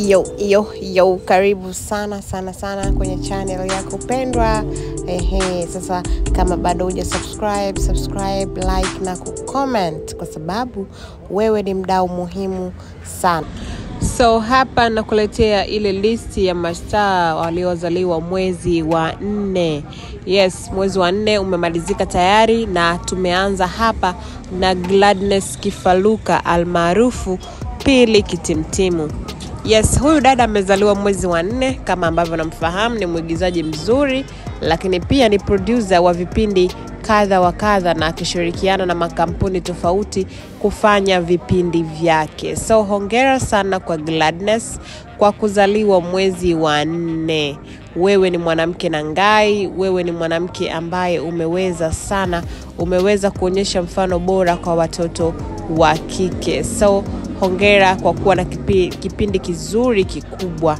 Yo, karibu sana kwenye channel yako pendwa. Sasa kama bado huja subscribe, like na kucomment kwa sababu wewe ni mdau muhimu sana. So hapa nakuletea ile listi ya mastaa waliozaliwa mwezi wa 4. Yes, mwezi wa 4 umemalizika tayari na tumeanza hapa na Gladness Kifaluka almaarufu Pili Kitimtimu. Yes, huyu dada amezaliwa mwezi wa 4 kama ambavyo namfahamu, ni mwigizaji mzuri lakini pia ni producer wa vipindi kadha wa kadha na akishirikiana na makampuni tofauti kufanya vipindi vyake. So hongera sana kwa Gladness kwa kuzaliwa mwezi wa 4. Wewe ni mwanamke na ngai, wewe ni mwanamke ambaye umeweza kuonyesha mfano bora kwa watoto wa kike. So hongera kwa kuwa na kipindi kizuri kikubwa.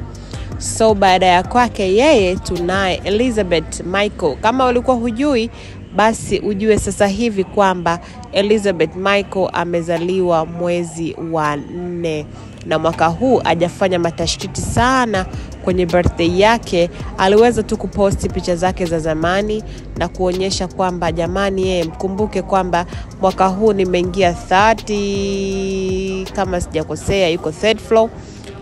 So baada ya kwake yeye tunaye Elizabeth Michael. Kama ulikuwa hujui, basi ujue sasa hivi kwamba Elizabeth Michael amezaliwa mwezi wa 4. Na mwaka huu hajafanya matashtiti sana kwenye birthday yake. Aliweza tu kuposti picha zake za zamani na kuonyesha kwamba jamani yeye mkumbuke kwamba mwaka huu nimeingia 30 kama sijakosea, yuko 3rd floor.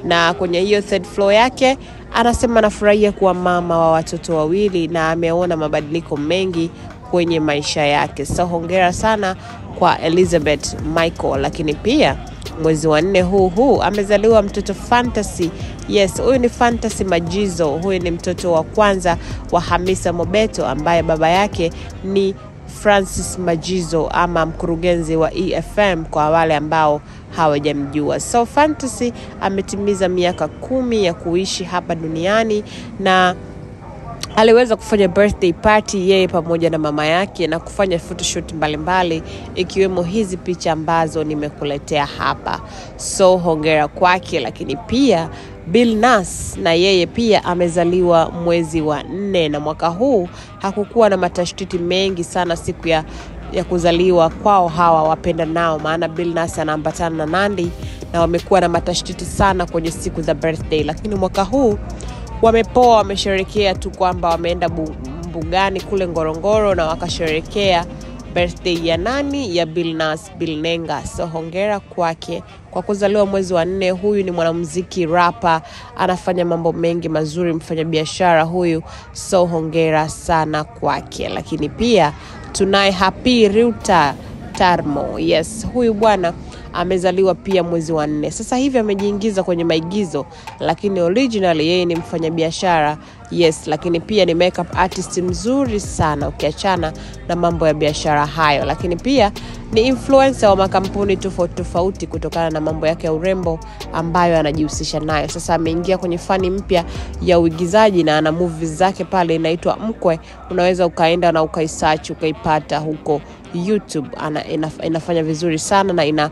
Na kwenye hiyo 3rd floor yake anasema anafurahia kuwa mama wa watoto wawili na ameona mabadiliko mengi kwenye maisha yake. So hongera sana kwa Elizabeth Michael. Lakini pia mwezi wa 4 huu amezaliwa mtoto Fantasy. Yes, huyu ni Fantasy Majizo. Huyu ni mtoto wa kwanza wa Hamisa Mobeto ambaye baba yake ni Francis Majizo ama mkurugenzi wa EFM kwa wale ambao hawajamjua. So Fantasy ametimiza miaka 10 ya kuishi hapa duniani na aliweza kufanya birthday party yeye pamoja na mama yake na kufanya photoshoot mbalimbali ikiwemo hizi picha ambazo nimekuletea hapa. So hongera kwake. Lakini pia Bill Nass na yeye pia amezaliwa mwezi wa 4 na mwaka huu hakukuwa na matashtiti mengi sana siku ya kuzaliwa kwao hawa wapenda nao, maana Bill Nass anaambatana na Nandy na wamekuwa na matashtiti sana kwenye siku za birthday. Lakini mwaka huu wamepoa, wamesherehekea tu kwamba wameenda mbugani kule Ngorongoro na wakasherehekea birthday ya nani, ya Bill Nass, Bill Nenga. So hongera kwake kwa kuzaliwa mwezi wa 4. Huyu ni mwanamuziki, rapper, anafanya mambo mengi mazuri, mfanyabiashara huyu. So hongera sana kwake. Lakini pia tunaye Happy Ruta Tarmo. Yes, huyu bwana amezaliwa pia mwezi wa 4. Sasa hivi amejiingiza kwenye maigizo lakini originally yeye ni mfanyabiashara. Yes, lakini pia ni makeup artist mzuri sana ukiachana na mambo ya biashara hayo. Lakini pia ni influencer wa makampuni tofauti kutokana na mambo yake ya urembo ambayo anajihusisha nayo. Sasa ameingia kwenye fani mpya ya uigizaji na ana movies zake pale inaitwa Mkwe. Unaweza ukaenda na ukaisearch ukaipata huko YouTube. Inafanya vizuri sana na ina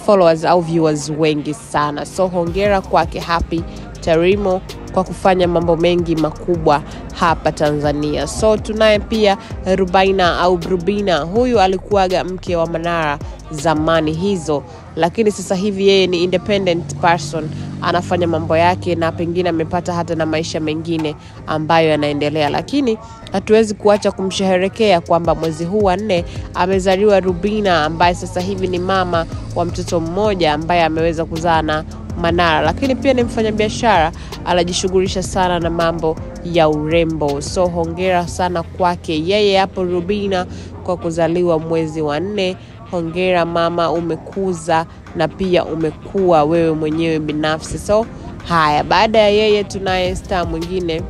followers au viewers wengi sana. So hongera kwake Happy Tarimo kwa kufanya mambo mengi makubwa hapa Tanzania. So tunaye pia Rubaina au Brubina. Huyu alikuwaga mke wa Manara zamani hizo, lakini sasa hivi yeye ni independent person, anafanya mambo yake na pengine amepata hata na maisha mengine ambayo yanaendelea. Lakini hatuwezi kuacha kumsherehekea kwamba mwezi huu wa 4 amezaliwa Rubina ambaye sasa hivi ni mama wa mtoto mmoja ambaye ameweza kuzaa na Manara. Lakini pia ni mfanyabiashara, anajishughulisha sana na mambo ya urembo. So hongera sana kwake yeye hapo Rubina kwa kuzaliwa mwezi wa 4. Hongera mama, umekuza na pia umekuwa wewe mwenyewe binafsi. So haya, baada ya yeye tunaye star mwingine.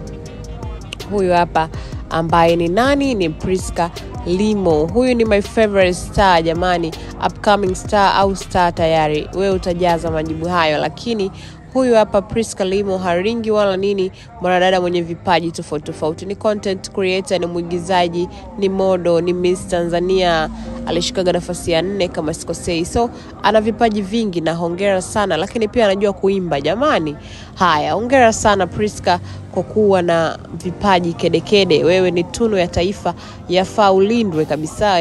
Huyu hapa ambaye ni nani? Ni Priska Limo. Huyu ni my favorite star jamani, upcoming star au star tayari, wewe utajaza majibu hayo. Lakini huyu hapa Priska Limo haringi wala nini, mwanadada mwenye vipaji tofauti. Ni content creator, ni mwigizaji, ni model, ni Miss Tanzania. Alishikaga nafasi ya 4 kama sikosei. So ana vipaji vingi na hongera sana. Lakini pia anajua kuimba jamani. Haya, hongera sana Priska kwa kuwa na vipaji kedekede. Wewe ni tunu ya taifa, yafaa ulindwe kabisa.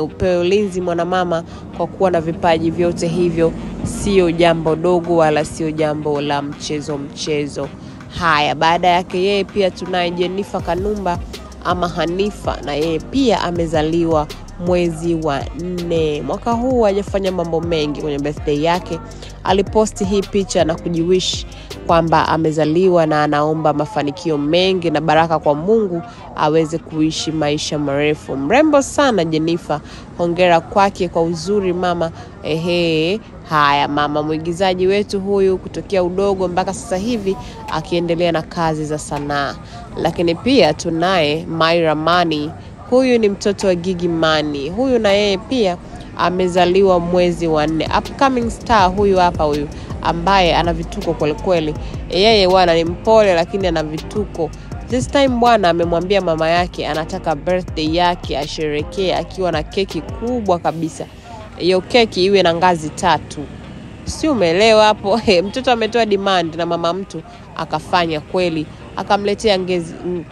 Upewe ulinzi mwanamama kwa kuwa na vipaji vyote hivyo sio jambo dogo wala sio jambo la mchezo. Haya, baada yake yeye pia tunaye Jennifer Kanumba ama Hanifa, na yeye pia amezaliwa mwezi wa 4. Mwaka huu hajafanya mambo mengi kwenye birthday yake. Aliposti hii picha na kujiwish kwamba amezaliwa na anaomba mafanikio mengi na baraka kwa Mungu aweze kuishi maisha marefu. Mrembo sana Jennifer. Hongera kwake kwa uzuri mama. Haya, mama mwigizaji wetu huyu kutokea udogo mpaka sasa hivi akiendelea na kazi za sanaa. Lakini pia tunaye Myra Mani. Huyu ni mtoto wa Gigy Money. Huyu na yeye pia amezaliwa mwezi wa 4. Upcoming star huyu hapa, huyu ambaye ana vituko kweli. Yeye bwana ni mpole lakini ana vituko. This time bwana amemwambia mama yake anataka birthday yake asherekee akiwa na keki kubwa kabisa. Hiyo keki iwe na ngazi 3. Si umeelewa hapo? Mtoto ametoa demand na mama mtu akafanya kweli. Akamletea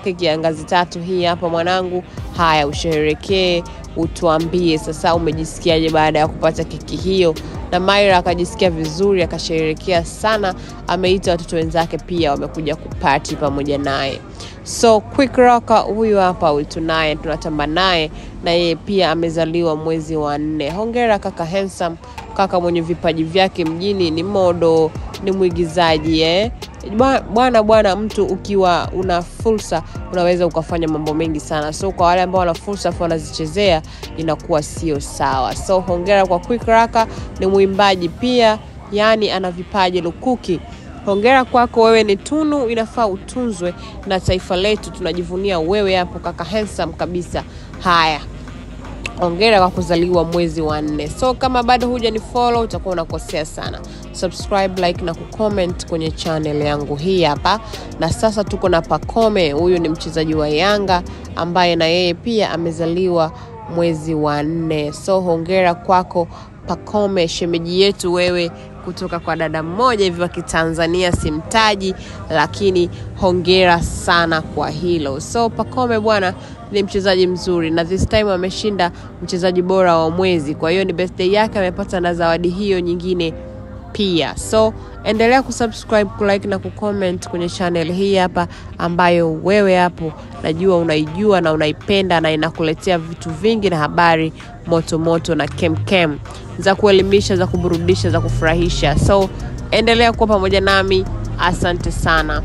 keki ya ngazi 3 hii hapa mwanangu. Haya, usherekee, utuambie sasa umejisikiaje baada ya kupata keki hiyo. Na Myra akajisikia vizuri, akasherekea sana. Ameita watoto wenzake pia wamekuja kuparty pamoja naye. So Quick Rocker huyu hapa, huyu tunaye tunatamba naye, na yeye pia amezaliwa mwezi wa 4. Hongera kaka handsome, kaka mwenye vipaji vyake mjini, ni modo, ni mwigizaji Bwana mtu ukiwa una fursa unaweza ukafanya mambo mengi sana. So kwa wale ambao wana fursa afu wanazichezea inakuwa sio sawa. So hongera kwa Quick Rocker, ni muimbaji pia, yani ana vipaji lukuki. Hongera kwako, wewe ni tunu, inafaa utunzwe na taifa letu. Tunajivunia wewe hapo kaka handsome kabisa. Haya, hongera kwa kuzaliwa mwezi wa 4. So kama bado hujanifollow utakuwa unakosea sana. Subscribe, like na kucomment kwenye channel yangu hii hapa. Na sasa tuko na Pacome. Huyu ni mchezaji wa Yanga ambaye na yeye pia amezaliwa mwezi wa 4. So hongera kwako Pacome, shemeji yetu wewe, kutoka kwa dada mmoja hivi wa Kitanzania simtaji, lakini hongera sana kwa hilo. So Pacome bwana ni mchezaji mzuri, na this time ameshinda mchezaji bora wa mwezi. Kwa hiyo ni birthday yake, amepata na zawadi hiyo nyingine pia. So endelea kusubscribe, kulike na kucomment kwenye channel hii hapa, ambayo wewe hapo najua unaijua na unaipenda, na inakuletea vitu vingi na habari moto na kem za kuelimisha, za kuburudisha, za kufurahisha. So endelea kuwa pamoja nami. Asante sana.